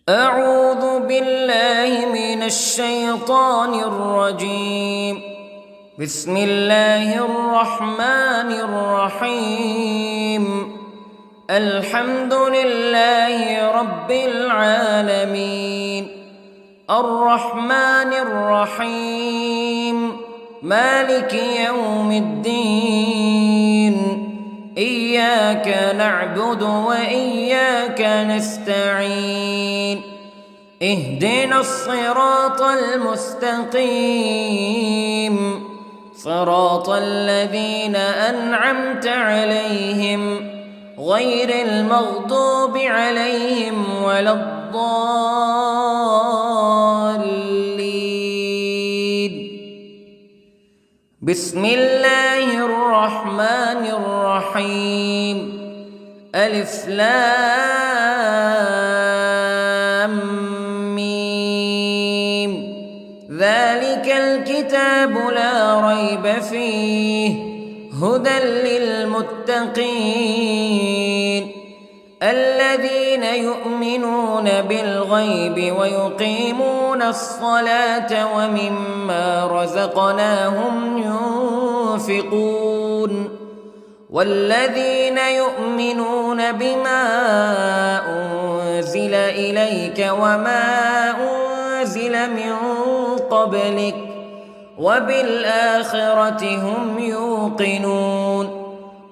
أعوذ بالله من الشيطان الرجيم. بسم الله الرحمن الرحيم. الحمد لله رب العالمين، الرحمن الرحيم، مالك يوم الدين. إياك نعبد وإياك نستعين. اهدنا الصراط المستقيم، صراط الذين أنعمت عليهم غير المغضوب عليهم ولا الضالين. بسم الله الرحمن الرحيم. ألف لام ميم. ذلك الكتاب لا ريب فيه هدى للمتقين الذين يؤمنون بالغيب ويقيمون الصلاة ومما رزقناهم ينفقون والذين يؤمنون بما أنزل إليك وما أنزل من قبلك وبالآخرة هم يوقنون.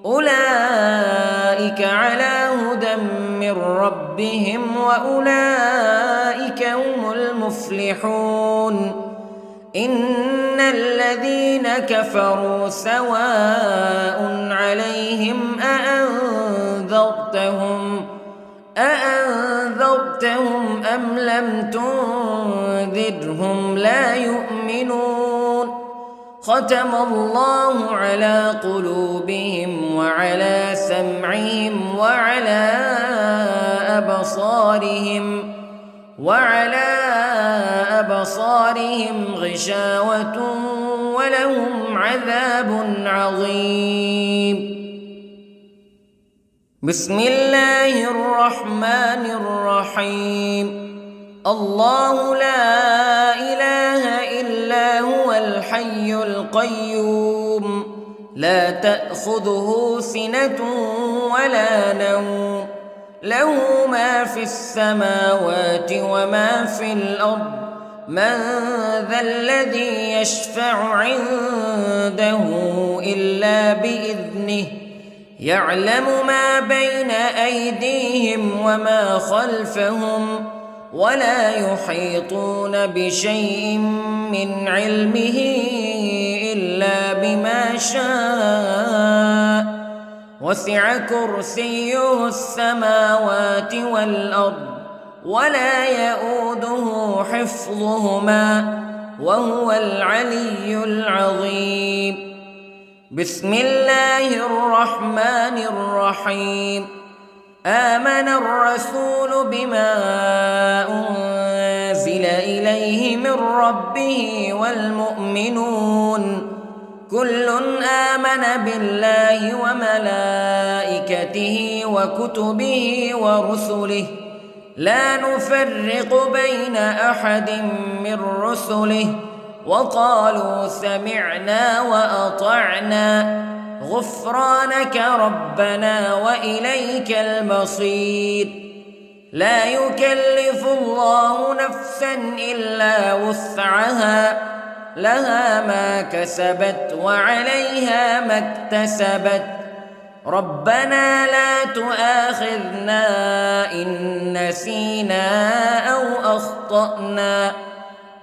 أولئك على هدى من ربهم وأولئك هم المفلحون. إن الذين كفروا سواء عليهم أأنذرتهم أم لم تنذرهم لا يؤمنون. ختم الله على قلوبهم وعلى سمعهم وعلى أبصارهم غشاوة ولهم عذاب عظيم. بسم الله الرحمن الرحيم. الله لا إله إلا هو الحي القيوم لا تأخذه سنة ولا نوم له ما في السماوات وما في الأرض. من ذا الذي يشفع عنده إلا بإذنه يعلم ما بين أيديهم وما خلفهم ولا يحيطون بشيء من علمه إلا بما شاء. وسع كرسيه السماوات والأرض ولا يؤوده حفظهما وهو العلي العظيم. بسم الله الرحمن الرحيم. آمن الرسول بما أنزل إليه من ربه والمؤمنون كل آمن بالله وملائكته وكتبه ورسله لا نفرق بين أحد من رسله وقالوا سمعنا وأطعنا غفرانك ربنا وإليك المصير. لا يكلف الله نفسا إلا وسعها لها ما كسبت وعليها ما اكتسبت. ربنا لا تؤاخذنا إن نسينا أو أخطأنا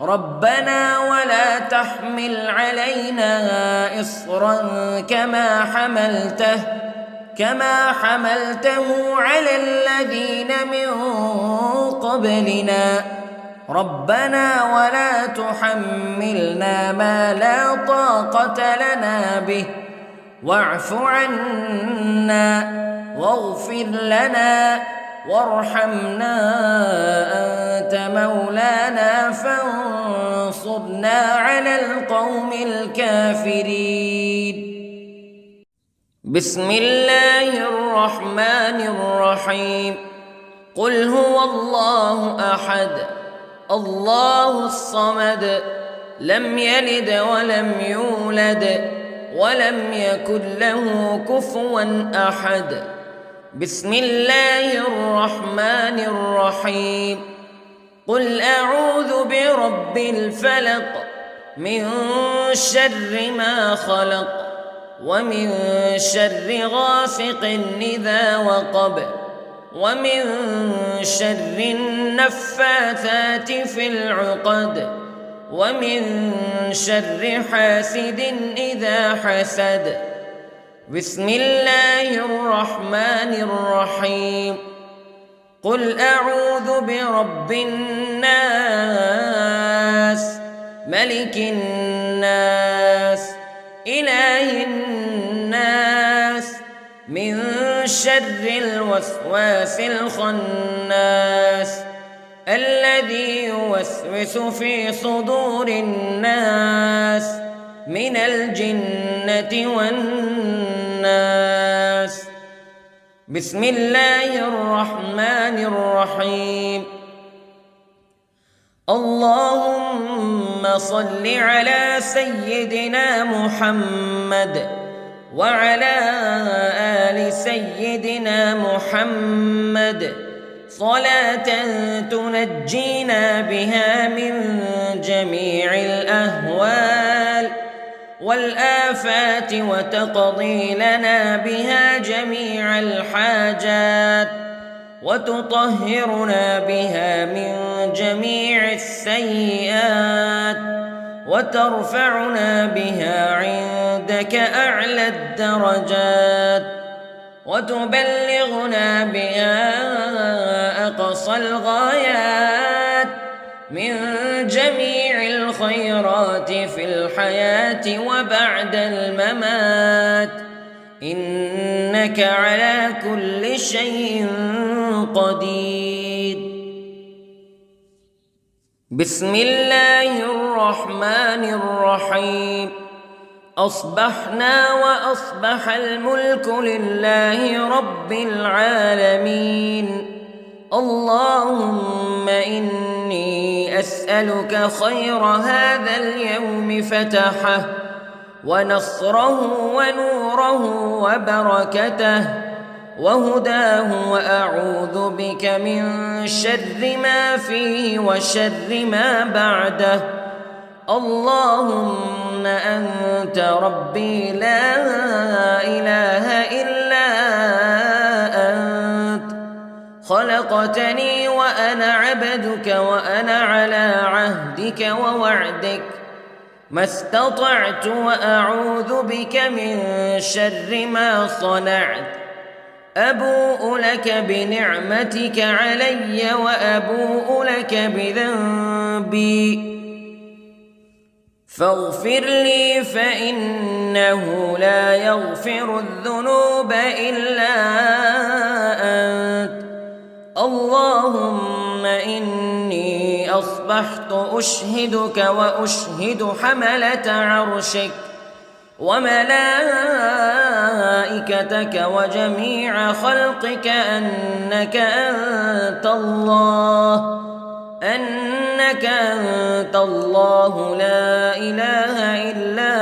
ربنا ولا تحمل علينا إصرا كما حملته على الذين من قبلنا ربنا ولا تحملنا ما لا طاقة لنا به واعف عنا واغفر لنا وارحمنا أنت مولانا فانصرنا على القوم الكافرين. بسم الله الرحمن الرحيم. قل هو الله أحد الله الصمد لم يلد ولم يولد ولم يكن له كفوا أحد. بسم الله الرحمن الرحيم. قل أعوذ برب الفلق من شر ما خلق ومن شر غاسق إذا وقب ومن شر النفاثات في العقد ومن شر حاسد إذا حسد. بسم الله الرحمن الرحيم. قل أعوذ برب الناس ملك الناس إله الناس من شر الوسواس الخناس الذي يوسوس في صدور الناس من الجنة والناس. بسم الله الرحمن الرحيم. اللهم صل على سيدنا محمد وعلى آل سيدنا محمد صلاة تنجينا بها من جميع الأهوال والآفات وتقضي لنا بها جميع الحاجات وتطهرنا بها من جميع السيئات وترفعنا بها عندك أعلى الدرجات وتبلغنا بها أقصى الغايات من جميع الخيرات في الحياة وبعد الممات إنك على كل شيء قدير. بسم الله الرحمن الرحيم. أصبحنا وأصبح الملك لله رب العالمين. اللهم إني أسألك خير هذا اليوم فتحه ونصره ونوره وبركته وهداه وأعوذ بك من شر ما فيه وشر ما بعده. اللهم أنت ربي لا إله إلا أنت خلقتني وأنا عبدك وأنا على عهدك ووعدك ما استطعت وأعوذ بك من شر ما صنعت. أبوء لك بنعمتك علي وأبوء لك بذنبي فاغفر لي فإنه لا يغفر الذنوب إلا أنت. اللهم إني أصبحت أشهدك وأشهد حملة عرشك وملائكتك وجميع خلقك أنك أنت الله لا إله إلا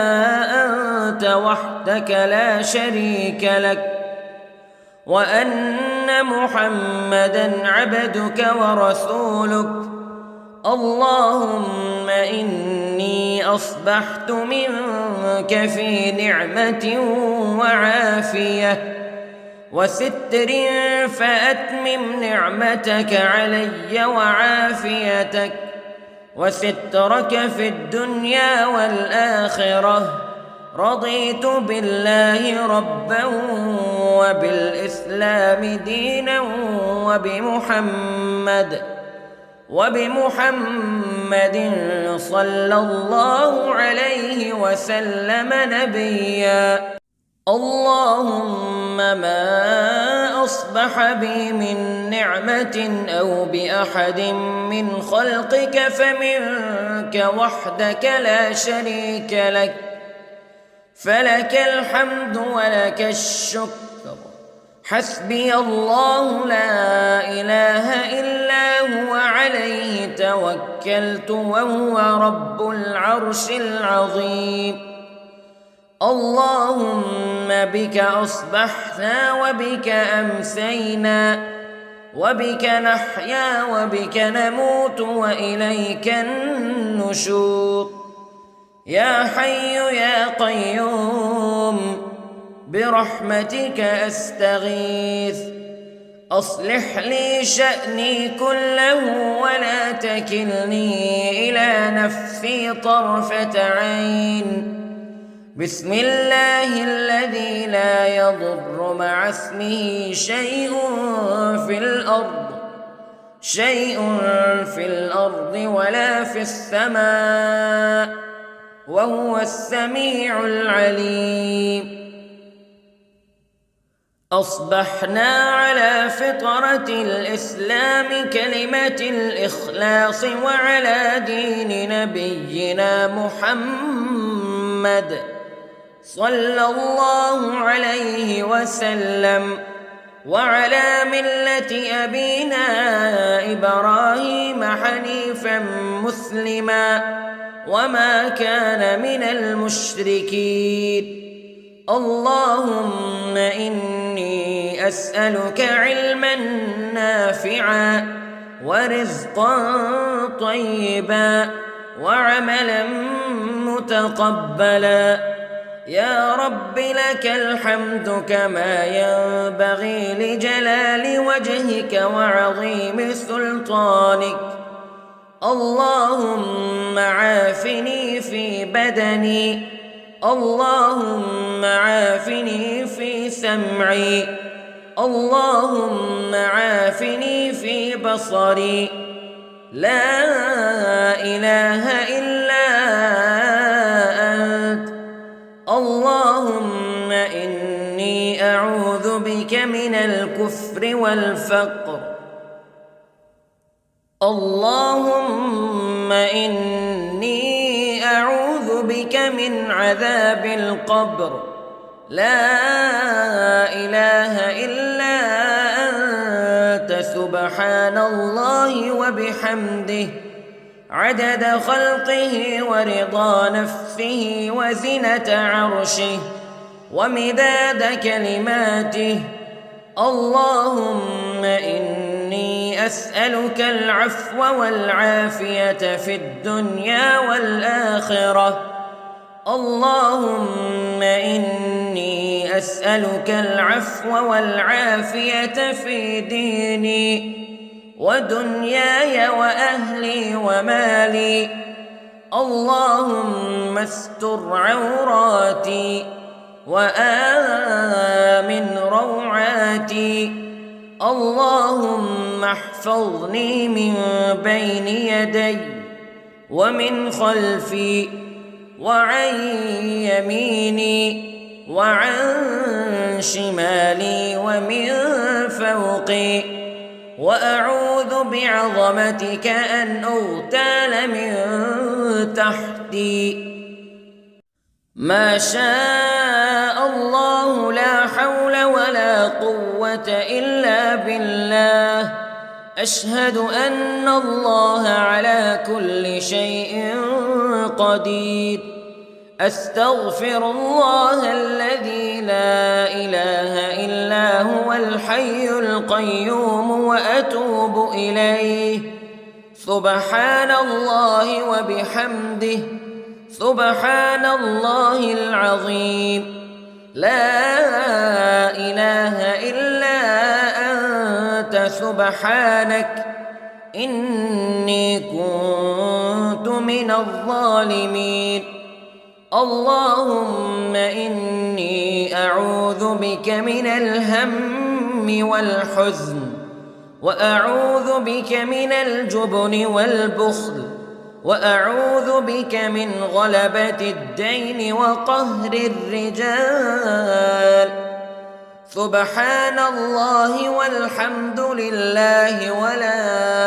أنت وحدك لا شريك لك وأن محمدًا عبدك ورسولك. اللهم إني أصبحت منك في نعمة وعافية وستر فأتمم نعمتك علي وعافيتك وسترك في الدنيا والآخرة. رضيت بالله ربا وبالإسلام دينا وبمحمد صلى الله عليه وسلم نبيا. اللهم ما أصبح بي من نعمة أو بأحد من خلقك فمنك وحدك لا شريك لك فلك الحمد ولك الشكر حسبي الله لا إله إلا هو عليه توكلت وهو رب العرش العظيم. اللهم بك أصبحنا وبك أمسينا وبك نحيا وبك نموت وإليك النشور. يا حي يا قيوم برحمتك أستغيث، أصلح لي شأني كله ولا تكلني إلى نفسي طرفة عين. بسم الله الذي لا يضر مع اسمه شيء في الأرض ولا في السماء وهو السميع العليم. أصبحنا على فطرة الإسلام كلمة الإخلاص وعلى دين نبينا محمد صلى الله عليه وسلم وعلى ملة أبينا إبراهيم حنيفا مسلما وما كان من المشركين. اللهم إني أسألك علما نافعا ورزقا طيبا وعملا متقبلا. يا رب لك الحمد كما ينبغي لجلال وجهك وعظيم سلطانك. اللهم عافني في بدني، اللهم عافني في سمعي، اللهم عافني في بصري. لا إله إلا أنت. اللهم إني أعوذ بك من الكفر والفقر. اللهم إني أعوذ بك من عذاب القبر. لا إله إلا أنت سبحان الله وبحمده عدد خلقه ورضا نفسه وزنة عرشه ومداد كلماته. اللهم إني أسألك العفو والعافية في الدنيا والآخرة. اللهم إني أسألك العفو والعافية في ديني ودنياي وأهلي ومالي. اللهم استر عوراتي وآمن روعاتي. اللهم احفظني من بين يدي ومن خلفي وعن يميني وعن شمالي ومن فوقي، وأعوذ بعظمتك أن أغتال من تحتي. ما شاء الله لا حول ولا قوة إلا بالله. أشهد أن الله على كل شيء قدير. أستغفر الله الذي لا إله إلا هو الحي القيوم وأتوب إليه. سبحان الله وبحمده سبحان الله العظيم. لا إله إلا أنت سبحانك إني كنت من الظالمين. اللهم إني أعوذ بك من الهم والحزن، وأعوذ بك من الجبن والبخل، وأعوذ بك من غلبة الدين وقهر الرجال. سبحان الله والحمد لله ولا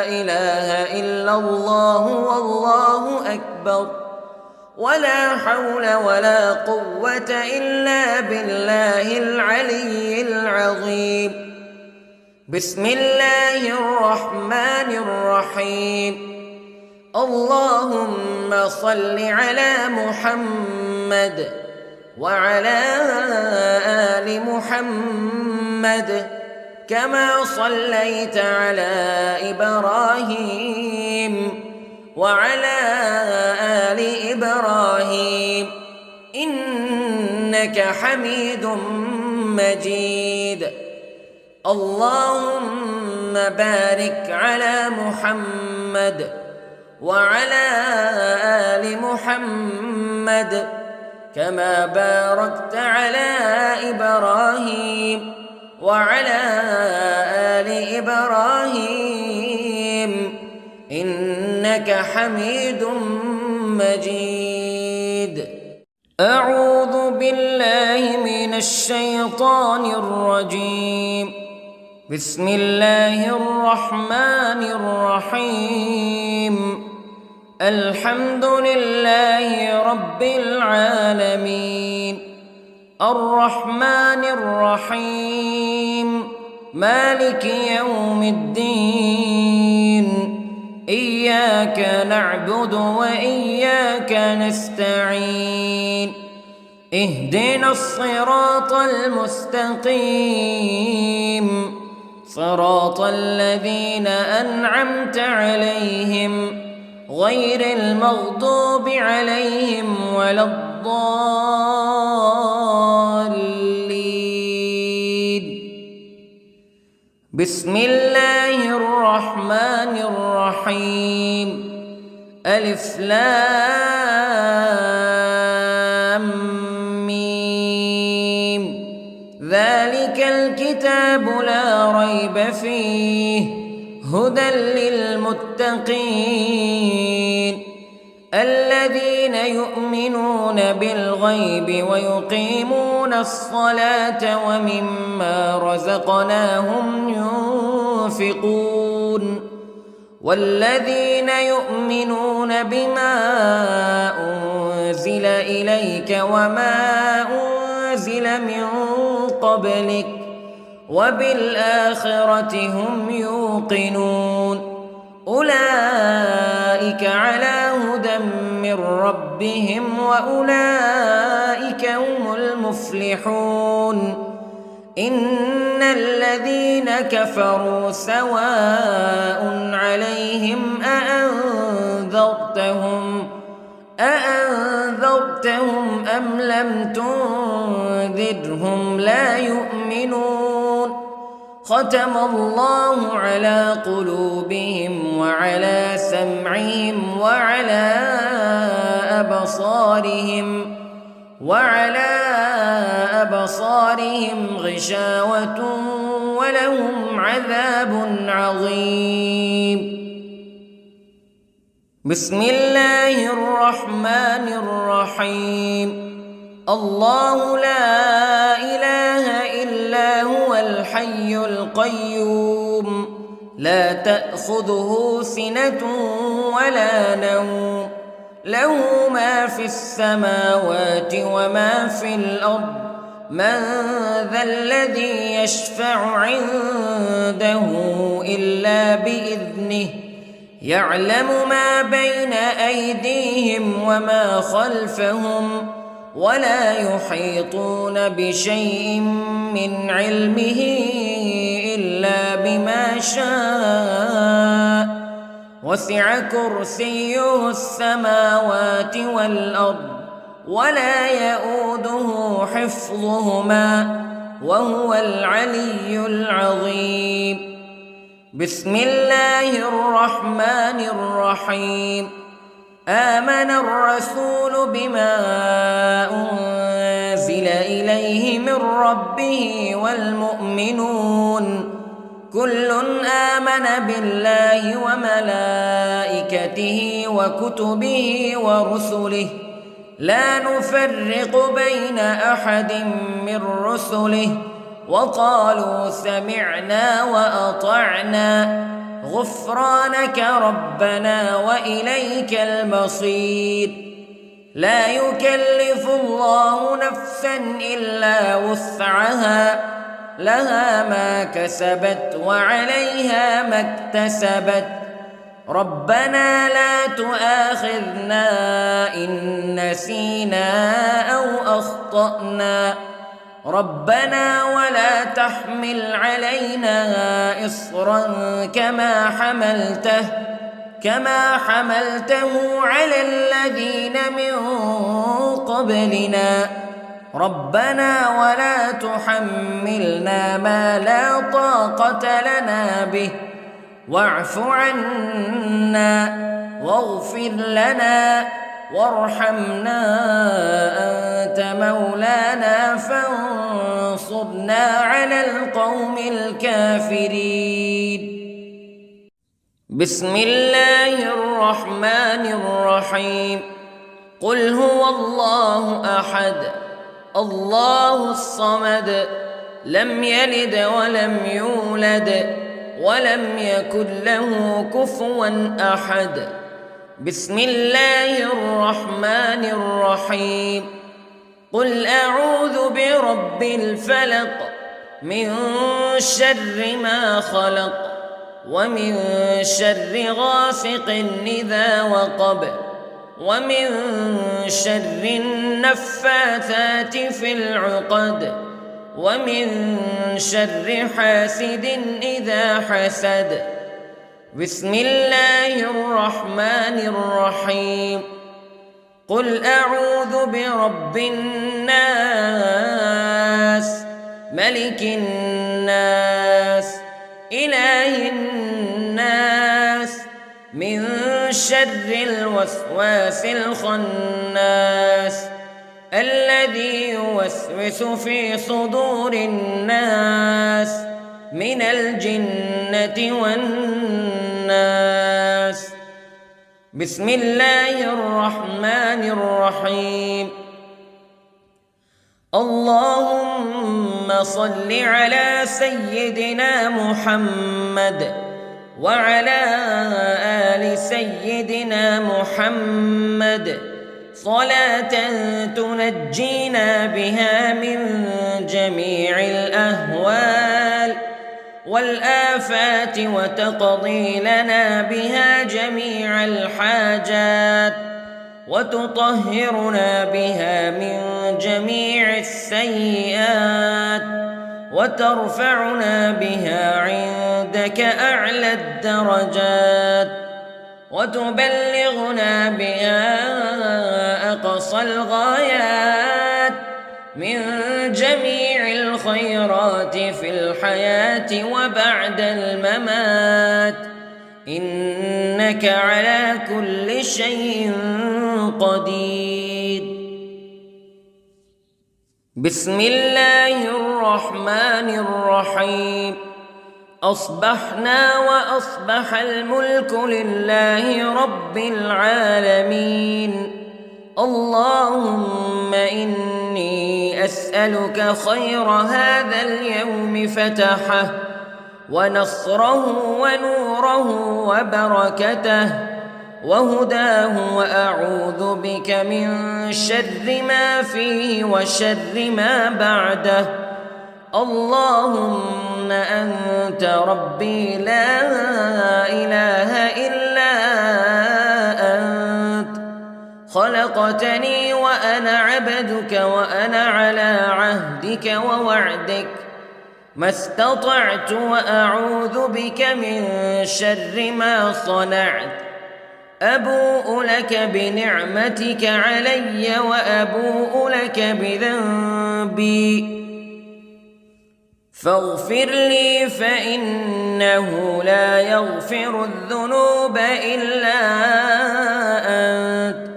إله إلا الله والله أكبر. ولا حول ولا قوة إلا بالله العلي العظيم. بسم الله الرحمن الرحيم. اللهم صل على محمد وعلى آل محمد كما صليت على إبراهيم وعلى آل إبراهيم إنك حميد مجيد. اللهم بارك على محمد وعلى آل محمد كما باركت على إبراهيم وعلى آل إبراهيم إنك حميد مجيد. أعوذ بالله من الشيطان الرجيم. بسم الله الرحمن الرحيم. الحمد لله رب العالمين الرحمن الرحيم مالك يوم الدين إياك نعبد وإياك نستعين اهدنا الصراط المستقيم صراط الذين أنعمت عليهم غير المغضوب عليهم ولا الضالين. بسم الله الرحمن الرحيم. ألف لام ميم ذلك الكتاب لا ريب فيه هدى للمتقين الذين يؤمنون بالغيب ويقيمون الصلاة ومما رزقناهم ينفقون والذين يؤمنون بما أنزل إليك وما أنزل من قبلك وبالآخرة هم يوقنون أولئك على هدى من ربهم وأولئك هم المفلحون. إن الذين كفروا سواء عليهم أأنذرتهم أم لم تنذرهم لا يؤمنون. ختم الله على قلوبهم وعلى سمعهم وعلى أبصارهم غشاوة ولهم عذاب عظيم. بسم الله الرحمن الرحيم. الله لا إله إلا هو الحي القيوم لا تأخذه سنة ولا نوم له ما في السماوات وما في الأرض من ذا الذي يشفع عنده إلا بإذنه يعلم ما بين أيديهم وما خلفهم ولا يحيطون بشيء من علمه إلا بما شاء وسع كرسيه السماوات والأرض ولا يؤوده حفظهما وهو العلي العظيم. بسم الله الرحمن الرحيم. آمن الرسول بما أنزل إليه من ربه والمؤمنون كل آمن بالله وملائكته وكتبه ورسله لا نفرق بين أحد من رسله وقالوا سمعنا وأطعنا غفرانك ربنا وإليك المصير. لا يكلف الله نفسا إلا وسعها لها ما كسبت وعليها ما اكتسبت ربنا لا تؤاخذنا إن نسينا أو أخطأنا ربنا ولا تحمل علينا إصرا كما حملته على الذين من قبلنا ربنا ولا تحملنا ما لا طاقة لنا به واعف عنا واغفر لنا وارحمنا أنت مولانا فانصرنا على القوم الكافرين. بسم الله الرحمن الرحيم. قل هو الله أحد الله الصمد لم يلد ولم يولد ولم يكن له كفوا أحد. بسم الله الرحمن الرحيم. قل أعوذ برب الفلق من شر ما خلق ومن شر غاسق إذا وقب ومن شر النفاثات في العقد ومن شر حاسد إذا حسد. بسم الله الرحمن الرحيم. قل أعوذ برب الناس ملك الناس إله الناس من شر الوسواس الخناس الذي يوسوس في صدور الناس من الجنة والناس. بسم الله الرحمن الرحيم. اللهم صل على سيدنا محمد وعلى آل سيدنا محمد صلاة تنجينا بها من جميع الأهوال والآفات وتقضي لنا بها جميع الحاجات وتطهرنا بها من جميع السيئات وترفعنا بها عندك أعلى الدرجات وتبلغنا بها أقصى الغايات من جميع الخيرات في الحياة وبعد الممات إنك على كل شيء قدير. بسم الله الرحمن الرحيم. أصبحنا وأصبح الملك لله رب العالمين. اللهم إني أسألك خير هذا اليوم فتحه ونصره ونوره وبركته وهداه وأعوذ بك من شر ما فيه وشر ما بعده. اللهم أنت ربي لا إله إلا أنت خلقتني وأنا عبدك وأنا على عهدك ووعدك ما استطعت وأعوذ بك من شر ما صنعت. أبوء لك بنعمتك علي وأبوء لك بذنبي فاغفر لي فإنه لا يغفر الذنوب إلا أنت.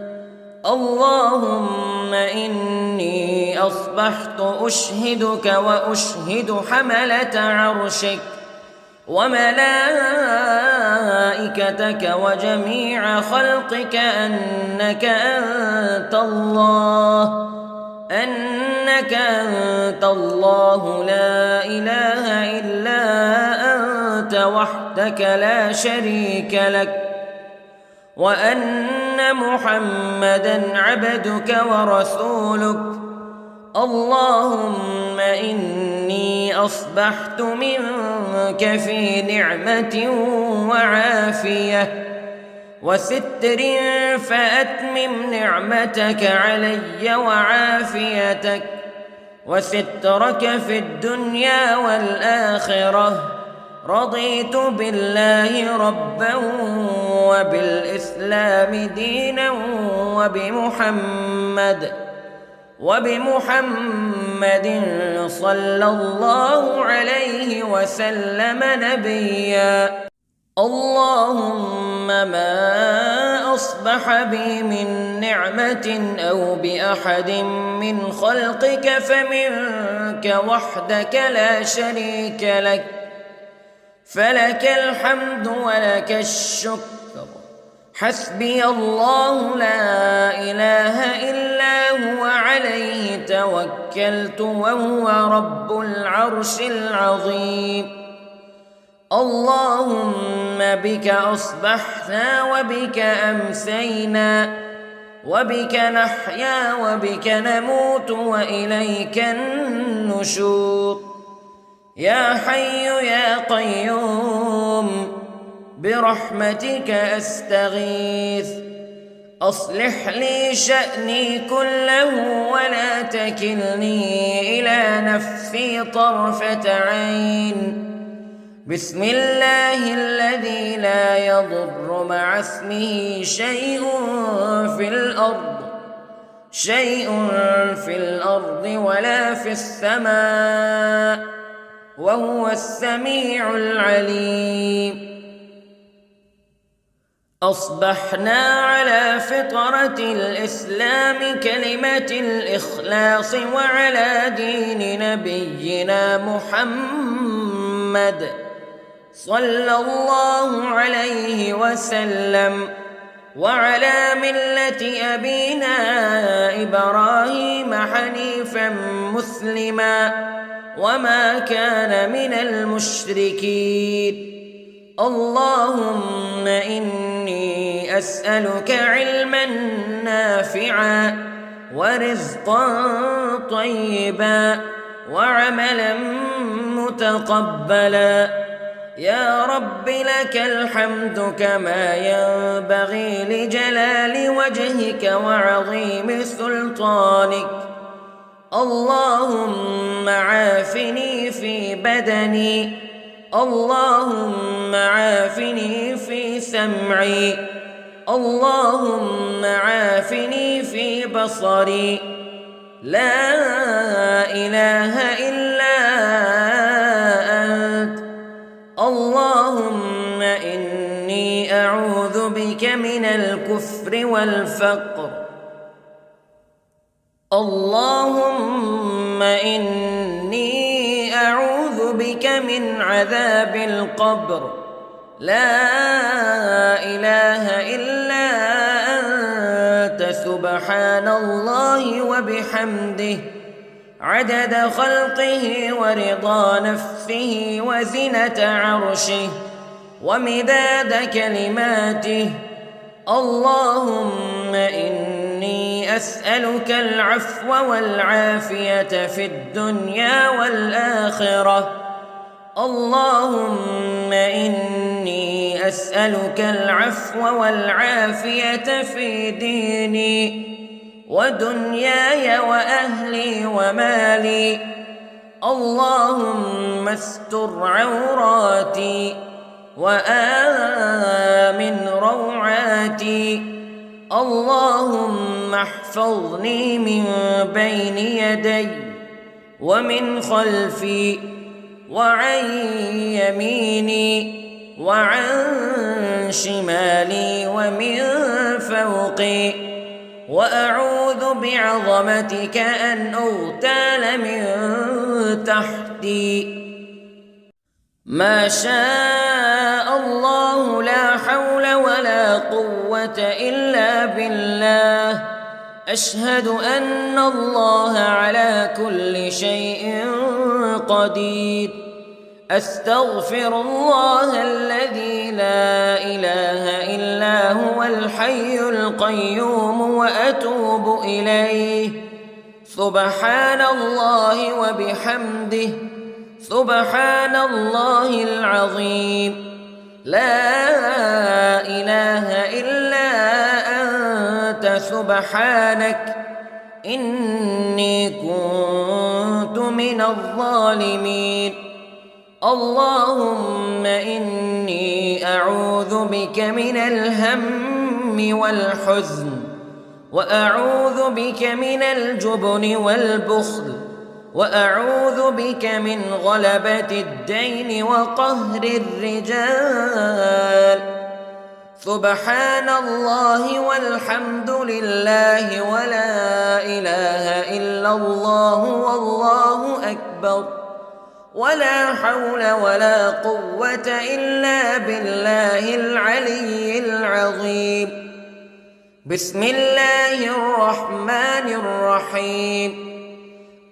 اللهم إني أصبحت أشهدك وأشهد حملة عرشك وملائكتك وجميع خلقك أنك أنت الله لا إله إلا أنت وحدك لا شريك لك وأن محمدًا عبدك ورسولك. اللهم إني أصبحت منك في نعمة وعافية وستر، فأتمم نعمتك علي وعافيتك وسترك في الدنيا والآخرة. رضيت بالله ربا وبالإسلام دينا وبمحمد صلى الله عليه وسلم نبيا. اللهم ما أصبح بي من نعمة أو بأحد من خلقك فمنك وحدك لا شريك لك، فلك الحمد ولك الشكر. حسبي الله لا إله إلا هو عليه توكلت وهو رب العرش العظيم. اللهم بك أصبحنا وبك أمسينا وبك نحيا وبك نموت وإليك النشور. يا حي يا قيوم برحمتك أستغيث، أصلح لي شأني كله ولا تكلني إلى نفسي طرفة عين. بسم الله الذي لا يضر مع اسمه شيء في الأرض ولا في السماء، وهو السميع العليم. أصبحنا على فطرة الإسلام كلمة الإخلاص وعلى دين نبينا محمد صلى الله عليه وسلم، وعلى ملة أبينا إبراهيم حنيفا مسلما وما كان من المشركين. اللهم إني أسألك علما نافعا ورزقا طيبا وعملا متقبلا. يا رب لك الحمد كما ينبغي لجلال وجهك وعظيم سلطانك. اللهم عافني في بدني، اللهم عافني في سمعي، اللهم عافني في بصري. لا إله إلا أنت. اللهم إني أعوذ بك من الكفر والفقر. اللهم إني أعوذ بك من عذاب القبر. لا إله إلا أنت سبحان الله وبحمده عدد خلقه ورضا نفسه وزنة عرشه ومداد كلماته. اللهم إني أسألك العفو والعافية في الدنيا والآخرة. اللهم إني أسألك العفو والعافية في ديني ودنياي وأهلي ومالي. اللهم استر عوراتي وآمن روعاتي. اللهم احفظني من بين يدي ومن خلفي وعن يميني وعن شمالي ومن فوقي، وأعوذ بعظمتك أن أغتال من تحتي. ما شاء الله لا حول ولا قوة إلا بالله. أشهد أن الله على كل شيء قدير. أستغفر الله الذي لا إله إلا هو الحي القيوم وأتوب إليه. سبحان الله وبحمده، سبحان الله العظيم. لا إله إلا أنت سبحانك إني كنت من الظالمين. اللهم إني أعوذ بك من الهم والحزن، وأعوذ بك من الجبن والبخل، وأعوذ بك من غلبة الدين وقهر الرجال. سبحان الله والحمد لله ولا إله إلا الله والله أكبر، ولا حول ولا قوة إلا بالله العلي العظيم. بسم الله الرحمن الرحيم.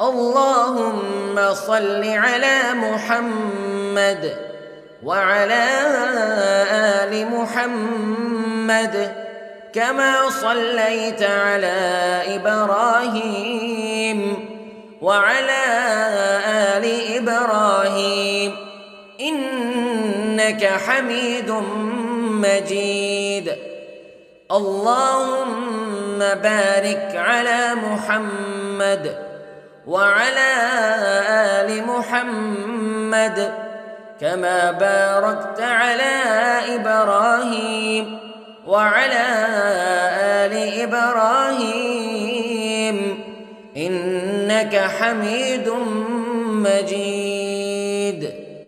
اللهم صل على محمد وعلى آل محمد كما صليت على إبراهيم وعلى آل إبراهيم إنك حميد مجيد. اللهم بارك على محمد وعلى آل محمد كما باركت على إبراهيم وعلى آل إبراهيم إنك حميد مجيد.